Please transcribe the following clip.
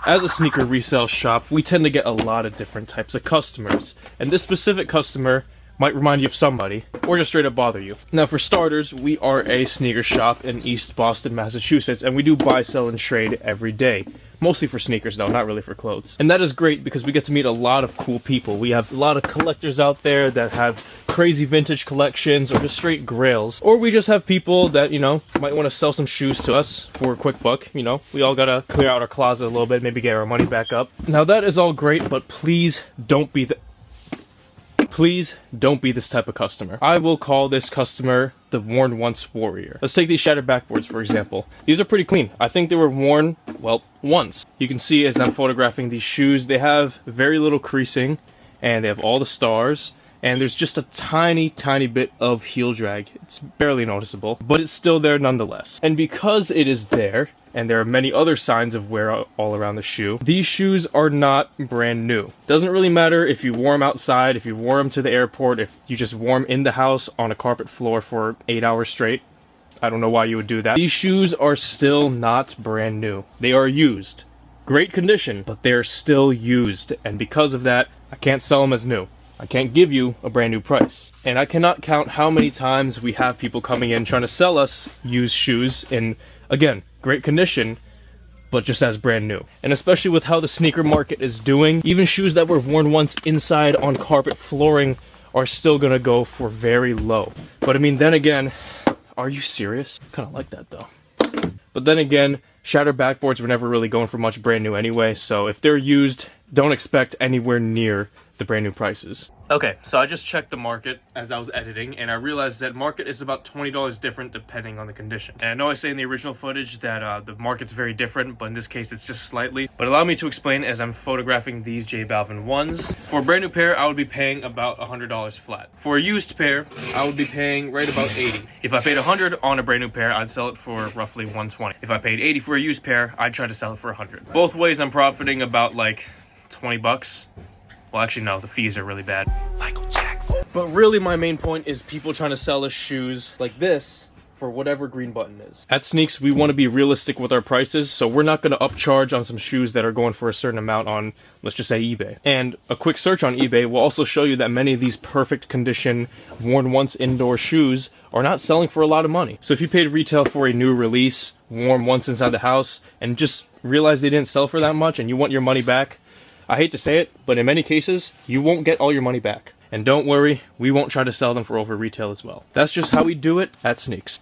As a sneaker resale shop, we tend to get a lot of different types of customers, and this specific customer might remind you of somebody, or just straight up bother you. Now for starters, we are a sneaker shop in East Boston, Massachusetts, and we do buy, sell, and trade every day. Mostly for sneakers though, not really for clothes. And that is great because we get to meet a lot of cool people. We have a lot of collectors out there that have crazy vintage collections or just straight grails. Or we just have people that, you know, might want to sell some shoes to us for a quick buck. You know, we all gotta clear out our closet a little bit, maybe get our money back up. Now that is all great, but please don't be this type of customer. I will call this customer the worn once warrior. Let's take these shattered backboards for example. These are pretty clean. I think they were worn, well, once. You can see as I'm photographing these shoes, they have very little creasing and they have all the stars. And there's just a tiny bit of heel drag. It's barely noticeable, but it's still there nonetheless. And because it is there, and there are many other signs of wear all around the shoe, these shoes are not brand new. Doesn't really matter if you wore them outside, if you wore them to the airport, if you just wore them in the house on a carpet floor for 8 hours straight. I don't know why you would do that. These shoes are still not brand new. They are used. Great condition, but they're still used. And because of that, I can't sell them as new. I can't give you a brand new price. And I cannot count how many times we have people coming in trying to sell us used shoes in, again, great condition, but just as brand new. And especially with how the sneaker market is doing, even shoes that were worn once inside on carpet flooring are still gonna go for very low. But I mean, then again, are you serious? I kinda like that though. But then again, shattered backboards were never really going for much brand new anyway, so if they're used, don't expect anywhere near the brand new prices. Okay, so I just checked the market as I was editing, and I realized that market is about $20 different depending on the condition. And I know I say in the original footage that the market's very different, but in this case it's just slightly. But allow me to explain as I'm photographing these J Balvin 1s. For a brand new pair, I would be paying about $100 flat. For a used pair, I would be paying right about $80. If I paid $100 on a brand new pair, I'd sell it for roughly $120. If I paid $80 for a used pair, I'd try to sell it for $100. Both ways I'm profiting about like 20 bucks. Well, actually, no, the fees are really bad. Michael Jackson. But really, my main point is people trying to sell us shoes like this for whatever green button is. At Sneaks, we want to be realistic with our prices, so we're not going to upcharge on some shoes that are going for a certain amount on, let's just say, eBay. And a quick search on eBay will also show you that many of these perfect condition, worn once indoor shoes are not selling for a lot of money. So if you paid retail for a new release, worn once inside the house, and just realized they didn't sell for that much and you want your money back, I hate to say it, but in many cases, you won't get all your money back. And don't worry, we won't try to sell them for over retail as well. That's just how we do it at Sneaks.